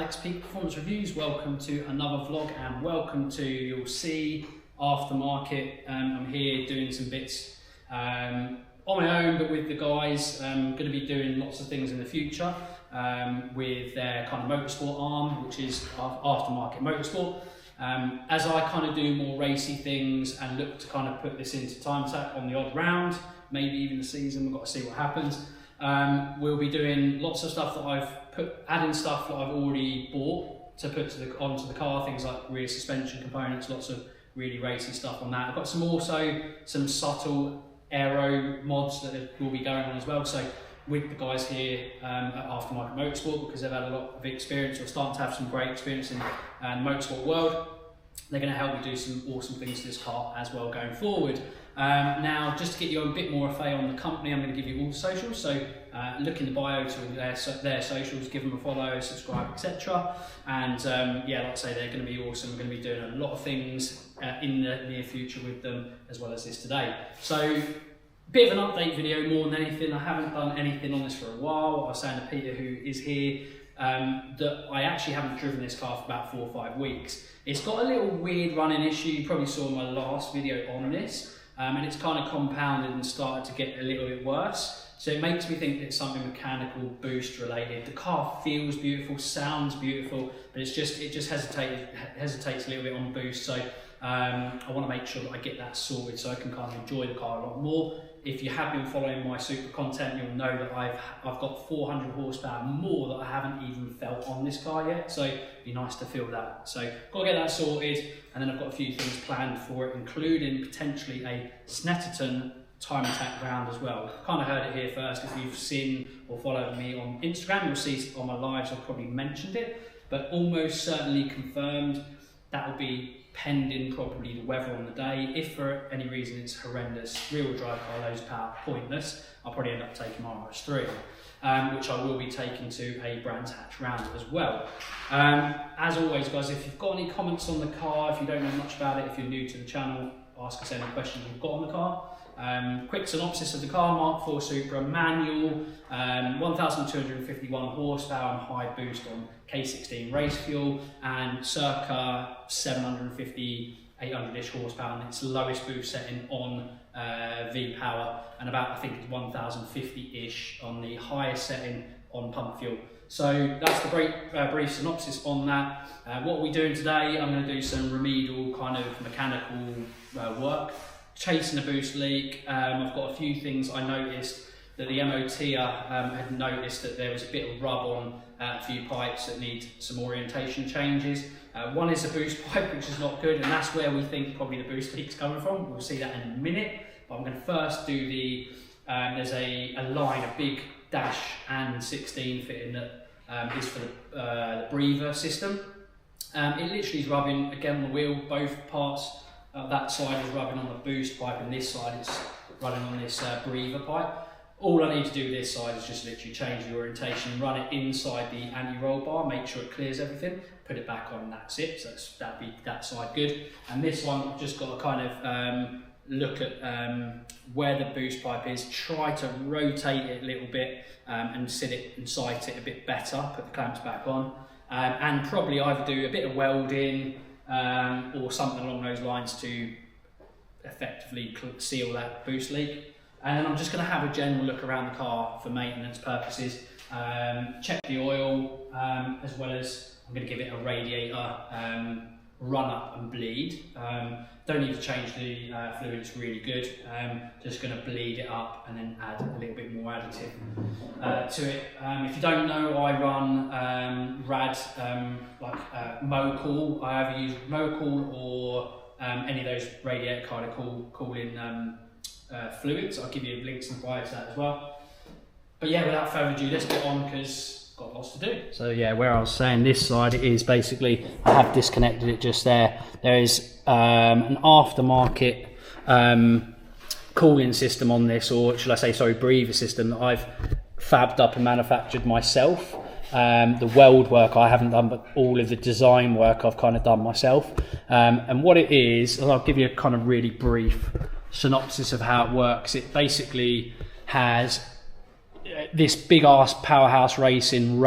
Syvecs Peak Performance Reviews. Welcome to another vlog and welcome to, you'll see, aftermarket. I'm here doing some bits on my own, but with the guys. I'm going to be doing lots of things in the future with their kind of motorsport arm, which is aftermarket motorsport. As I kind of do more racy things and look to kind of put this into time attack on the odd round, maybe even the season, we've got to see what happens. We'll be doing lots of stuff that I've adding stuff that I've already bought to put onto the car, things like rear suspension components, lots of really racy stuff on that. I've got some subtle aero mods that will be going on as well. So with the guys here at Aftermarket Motorsport, because they've had a lot of experience, or starting to have some great experience in the motorsport world, they're going to help me do some awesome things to this car as well going forward. Now, just to get you a bit more of a on the company, I'm going to give you all the socials. So look in the bio to their socials, give them a follow, subscribe, etc. And yeah, like I say, they're going to be awesome. We're going to be doing a lot of things in the near future with them, as well as this today. So, bit of an update video more than anything. I haven't done anything on this for a while. I was saying to Peter, who is here, that I actually haven't driven this car for about 4 or 5 weeks. It's got a little weird running issue. You probably saw my last video on this. And it's kind of compounded and started to get a little bit worse. So it makes me think it's something mechanical, boost related. The car feels beautiful, sounds beautiful, but it just hesitates a little bit on boost. So I want to make sure that I get that sorted so I can kind of enjoy the car a lot more. If you have been following my Supra content, you'll know that I've got 400 horsepower more that I haven't even felt on this car yet. So it'd be nice to feel that. So got to get that sorted, and then I've got a few things planned for it, including potentially a Snetterton time attack round as well. Kind of heard it here first. If you've seen or followed me on Instagram, you'll see on my lives I've probably mentioned it, but almost certainly confirmed that will be pending probably the weather on the day. If for any reason it's horrendous, rear-wheel drive car, loads of power, pointless, I'll probably end up taking my RS3, which I will be taking to a Brands Hatch round as well. As always, guys, if you've got any comments on the car, if you don't know much about it, if you're new to the channel, ask us any questions you've got on the car. Quick synopsis of the car: Mark IV Supra, manual, 1,251 horsepower and high boost on K16 race fuel, and circa 750, 800-ish horsepower on its lowest boost setting on V-Power, and about, I think it's 1,050-ish on the highest setting on pump fuel. So that's the brief synopsis on that. What are we doing today? I'm going to do some remedial kind of mechanical work, chasing a boost leak. I've got a few things I noticed that the MOT had noticed that there was a bit of rub on a few pipes that need some orientation changes. One is a boost pipe, which is not good, and that's where we think probably the boost leak's coming from. We'll see that in a minute, but I'm going to first do the, there's a line, a big dash and 16 fitting that is for the breather system. It literally is rubbing, again, the wheel, both parts. That side is rubbing on the boost pipe, and this side is running on this breather pipe. All I need to do this side is just literally change the orientation, run it inside the anti-roll bar, make sure it clears everything, put it back on, and that's it. So that'd be that side good. And this one, I've just got to kind of look at where the boost pipe is, try to rotate it a little bit and sit it and sight it a bit better, put the clamps back on, and probably either do a bit of welding or something along those lines to effectively seal that boost leak. And then I'm just going to have a general look around the car for maintenance purposes, check the oil, as well as I'm going to give it a radiator run up and bleed. Don't need to change the fluid, it's really good. Just going to bleed it up and then add a little bit more additive to it. If you don't know, I run RAD, like Mocool. I either use Mocool or any of those radiator kind of cooling fluids. I'll give you links in the bio to that as well. But yeah, without further ado, let's get on because got lots to do. So yeah, where I was saying this side is basically, I have disconnected it just there. There is an aftermarket cooling system on this, or should I say, sorry, breather system that I've fabbed up and manufactured myself. The weld work I haven't done, but all of the design work I've kind of done myself. And what it is, and I'll give you a kind of really brief synopsis of how it works. It basically has this big ass powerhouse racing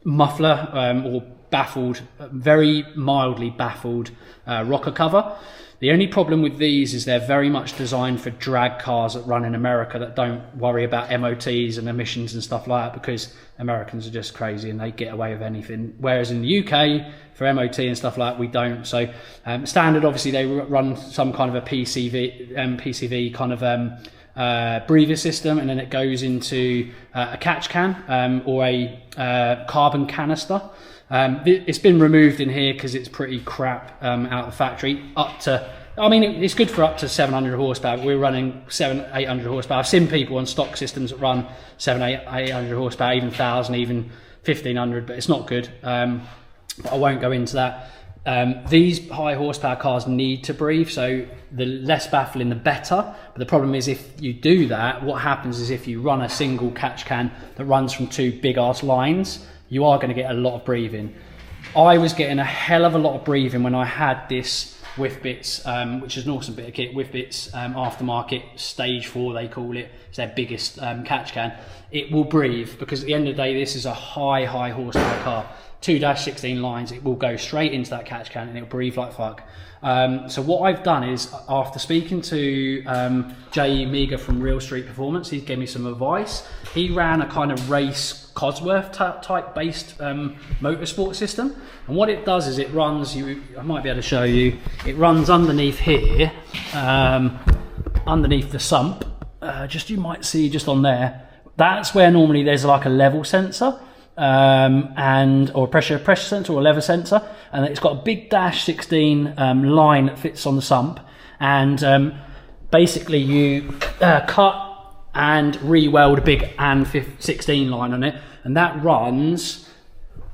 muffler or baffled, very mildly baffled rocker cover. The only problem with these is they're very much designed for drag cars that run in America that don't worry about MOTs and emissions and stuff like that, because Americans are just crazy and they get away with anything. Whereas in the UK, for MOT and stuff like that, we don't. So standard, obviously, they run some kind of a PCV kind of breather system, and then it goes into a catch can or a carbon canister. It's been removed in here because it's pretty crap out of the factory. I mean, it's good for up to 700 horsepower. We're running 800 horsepower. I've seen people on stock systems that run 800 horsepower, even 1,000, even 1,500, but it's not good. But I won't go into that. These high horsepower cars need to breathe, so the less baffling the better. But the problem is, if you do that, what happens is if you run a single catch can that runs from 2 big ass lines, you are going to get a lot of breathing. I was getting a hell of a lot of breathing when I had this Whifbitz, which is an awesome bit of kit. Whifbitz aftermarket stage 4, they call it. It's their biggest catch can. It will breathe because at the end of the day, this is a high horsepower car. 2-16 lines, it will go straight into that catch can and it'll breathe like fuck. So what I've done is, after speaking to Jay Meager from Real Street Performance, he gave me some advice. He ran a kind of race Cosworth type based motorsport system, and what it does is it runs, I might be able to show you, it runs underneath here, underneath the sump, you might see just on there, that's where normally there's like a level sensor, or a pressure sensor or a lever sensor, and it's got a big -16 line that fits on the sump, and basically you cut and re-weld a big AN 16 line on it, and that runs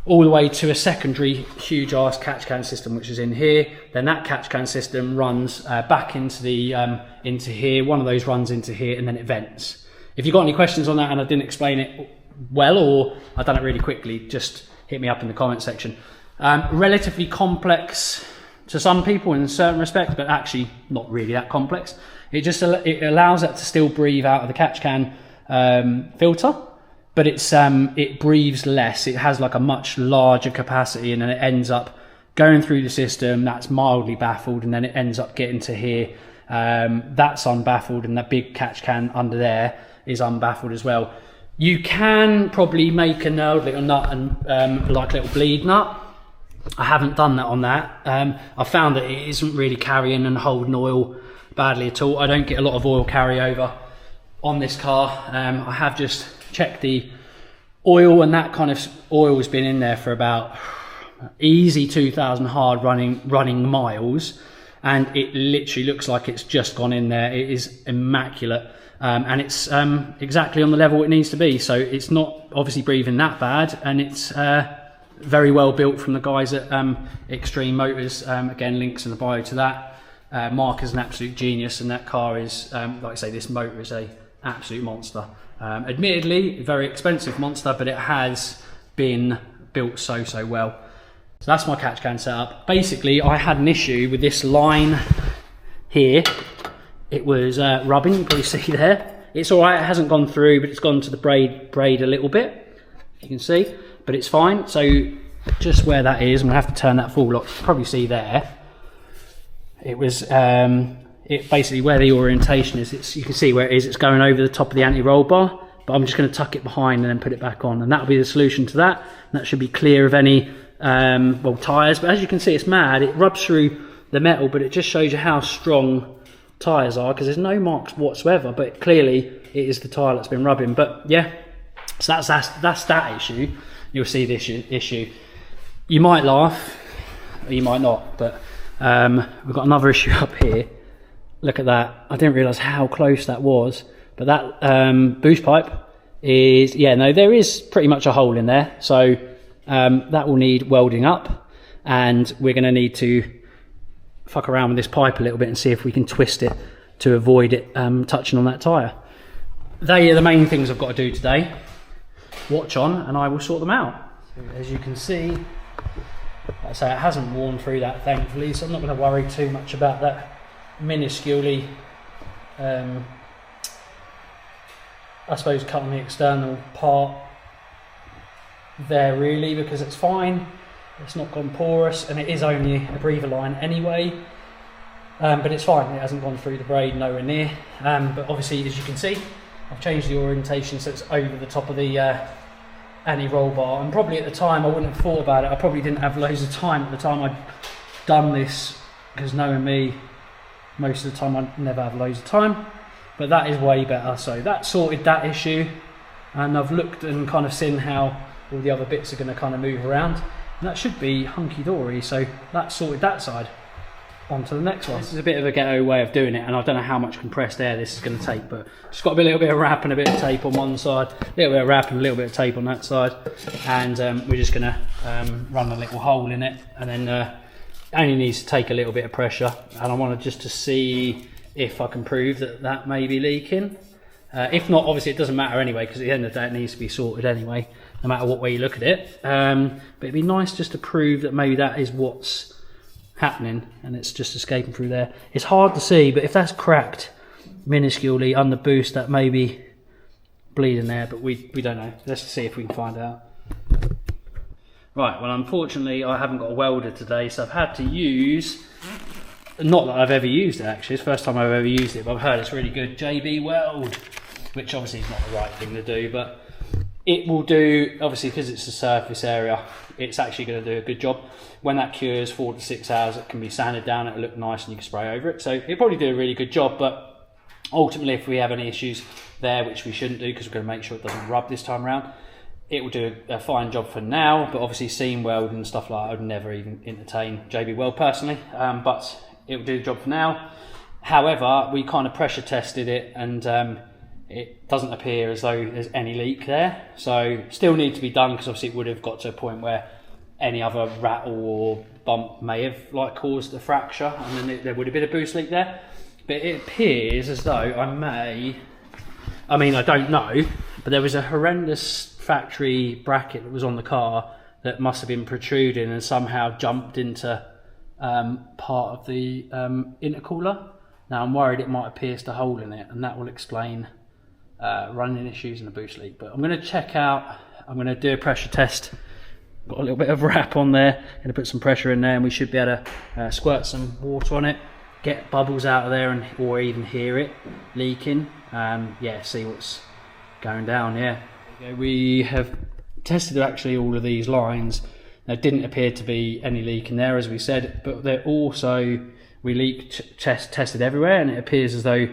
all the way to a secondary huge ass catch can system which is in here. Then that catch can system runs back into the into here, one of those runs into here, and then it vents. If you've got any questions on that and I didn't explain it well, or I've done it really quickly, just hit me up in the comment section. Relatively complex to some people in certain respects, but actually not really that complex. It allows it to still breathe out of the catch can filter, but it breathes less. It has like a much larger capacity, and then it ends up going through the system that's mildly baffled, and then it ends up getting to here. That's unbaffled, and that big catch can under there is unbaffled as well. You can probably make a little nut and like a little bleed nut. I haven't done that on that. I found that it isn't really carrying and holding oil badly at all. I don't get a lot of oil carryover on this car. I have just checked the oil, and that kind of oil has been in there for about easy 2,000 hard running miles, and it literally looks like it's just gone in there. It is immaculate. And it's exactly on the level it needs to be, so it's not obviously breathing that bad, and it's very well built from the guys at Extreme Motors. Again, links in the bio to that. Mark is an absolute genius, and that car is, like I say, this motor is a absolute monster. Admittedly, a very expensive monster, but it has been built so well. So that's my catch can setup. Basically, I had an issue with this line here. It was rubbing, you can probably see there. It's all right, it hasn't gone through, but it's gone to the braid a little bit, you can see, but it's fine. So just where that is, I'm gonna have to turn that full lock, you can probably see there. It was, it basically where the orientation is, you can see where it is, it's going over the top of the anti-roll bar, but I'm just gonna tuck it behind and then put it back on, and that'll be the solution to that. And that should be clear of any, tyres, but as you can see, it's mad, it rubs through the metal, but it just shows you how strong tyres are, because there's no marks whatsoever, but clearly it is the tyre that's been rubbing. But yeah, so that's that issue. You'll see this issue. You might laugh, or you might not, but we've got another issue up here. Look at that. I didn't realise how close that was, but that boost pipe is, yeah, no, there is pretty much a hole in there, so that will need welding up, and we're going to need to fuck around with this pipe a little bit and see if we can twist it to avoid it touching on that tyre. They are the main things I've got to do today. Watch on and I will sort them out. So as you can see, like I say, it hasn't worn through that, thankfully, so I'm not going to worry too much about that minusculely, I suppose, cutting the external part there really, because it's fine. It's not gone porous, and it is only a breather line anyway. But it's fine, it hasn't gone through the braid, nowhere near. But obviously, as you can see, I've changed the orientation so it's over the top of the anti-roll bar. And probably at the time I wouldn't have thought about it. I probably didn't have loads of time at the time I'd done this, because knowing me, most of the time I never have loads of time. But that is way better. So that sorted that issue, and I've looked and kind of seen how all the other bits are going to kind of move around, and that should be hunky-dory. So that sorted that side. On to the next one. This is a bit of a ghetto way of doing it, and I don't know how much compressed air this is going to take, but just got a little bit of wrap and a bit of tape on one side, a little bit of wrap and a little bit of tape on that side, and we're just going to run a little hole in it, and then it only needs to take a little bit of pressure, and I wanted just to see if I can prove that that may be leaking. If not, obviously it doesn't matter anyway, because at the end of the day it needs to be sorted anyway, no matter what way you look at it. But it'd be nice just to prove that maybe that is what's happening, and it's just escaping through there. It's hard to see, but if that's cracked minusculely under boost, that may be bleeding there, but we don't know. Let's see if we can find out. Right, well unfortunately I haven't got a welder today, so I've had to use, not that I've ever used it actually, it's the first time I've ever used it, but I've heard it's really good, JB Weld, which obviously is not the right thing to do, but it will do, obviously because it's a surface area, it's actually going to do a good job. When that cures 4 to 6 hours, it can be sanded down, it'll look nice and you can spray over it. So it'll probably do a really good job, but ultimately if we have any issues there, which we shouldn't do because we're going to make sure it doesn't rub this time around, it will do a fine job for now. But obviously seam weld and stuff like that, I would never even entertain JB Weld personally, but it will do the job for now. However, we kind of pressure tested it, and it doesn't appear as though there's any leak there, so still need to be done, because obviously it would have got to a point where any other rattle or bump may have like caused a fracture, and then there would have been a boost leak there. But it appears as though I don't know, but there was a horrendous factory bracket that was on the car that must have been protruding and somehow jumped into part of the intercooler. Now I'm worried it might have pierced a hole in it, and that will explain running issues and a boost leak. But I'm going to check out, I'm going to do a pressure test. Got a little bit of wrap on there, going to put some pressure in there, and we should be able to squirt some water on it, get bubbles out of there, or even hear it leaking. Yeah, see what's going down. Yeah, we have tested actually all of these lines. There didn't appear to be any leak in there, as we said, but they're also, we leak tested everywhere, and it appears as though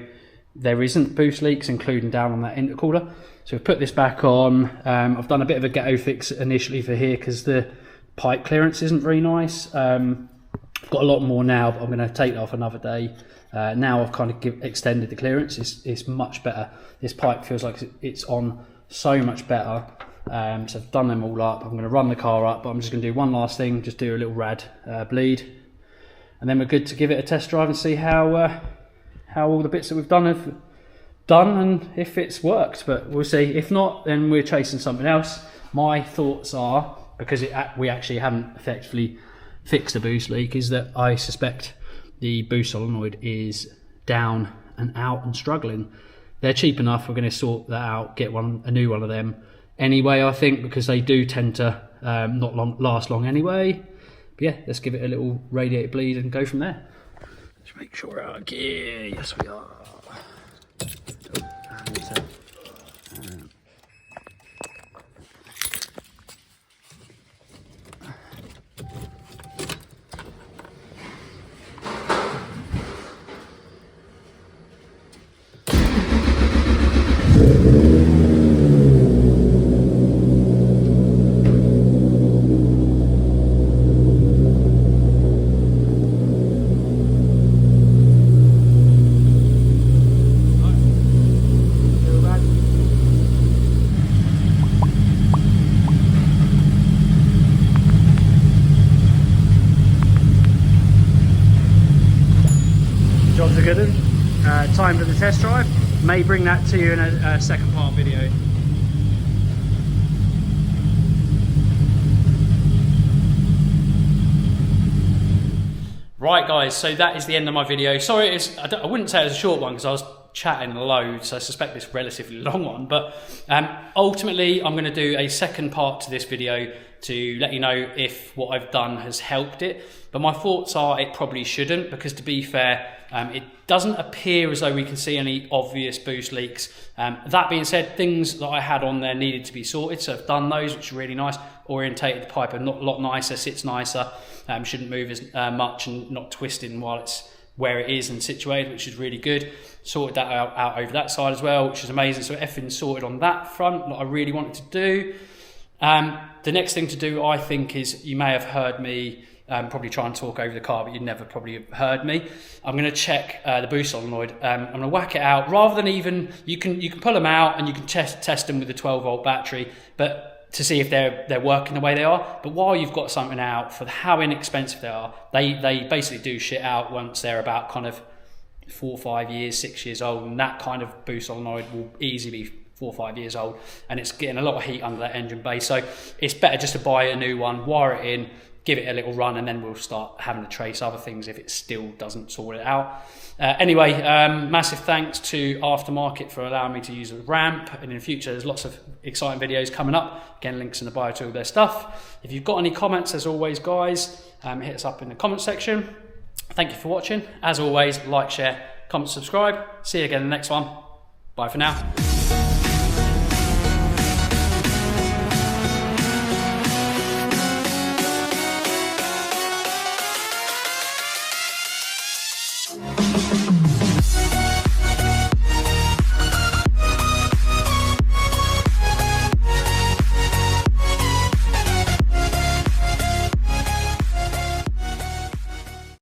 there isn't boost leaks, including down on that intercooler. So we've put this back on. I've done a bit of a ghetto fix initially for here because the pipe clearance isn't very nice. I've got a lot more now, but I'm going to take it off another day. Now I've kind of extended the clearance. It's much better. This pipe feels like it's on so much better. So I've done them all up. I'm going to run the car up, but I'm just going to do one last thing, just do a little rad bleed, and then we're good to give it a test drive and see how all the bits that we've done have done and if it's worked. But we'll see. If not, then we're chasing something else. My thoughts are, because we actually haven't effectively fixed a boost leak, is that I suspect the boost solenoid is down and out and struggling. They're cheap enough, we're going to sort that out, get a new one of them anyway, I think, because they do tend to not last long anyway. But yeah, let's give it a little radiator bleed and go from there. Let's make sure we're out of gear. Yes, we are. Jobs are good. Time for the test drive. May bring that to you in a second part video. Right guys, so that is the end of my video. Sorry, I wouldn't say it was a short one because I was chatting loads, so I suspect this is a relatively long one, but ultimately I'm going to do a second part to this video to let you know if what I've done has helped it. But my thoughts are it probably shouldn't, because to be fair, it doesn't appear as though we can see any obvious boost leaks. That being said, things that I had on there needed to be sorted, so I've done those, which is really nice. Orientated the pipe a lot nicer, sits nicer, shouldn't move as much and not twisting while it's where it is and situated, which is really good. Sorted that out over that side as well, which is amazing. So everything's sorted on that front that I really wanted to do. The next thing to do, I think, is you may have heard me probably try and talk over the car, but you'd never probably have heard me. I'm going to check the boost solenoid. I'm going to whack it out rather than even, you can pull them out and you can test them with a 12-volt battery, but to see if they're working the way they are. But while you've got something out, for how inexpensive they are, they basically do shit out once they're about kind of 4, 5 years, 6 years old, and that kind of boost solenoid will easily be 4 or 5 years old, and it's getting a lot of heat under that engine bay. So it's better just to buy a new one, wire it in, give it a little run, and then we'll start having to trace other things if it still doesn't sort it out. Anyway, massive thanks to Aftermarket for allowing me to use a ramp, and in the future there's lots of exciting videos coming up. Again, links in the bio to all their stuff. If you've got any comments, as always guys, hit us up in the comment section. Thank you for watching. As always, like, share, comment, subscribe. See you again in the next one. Bye for now.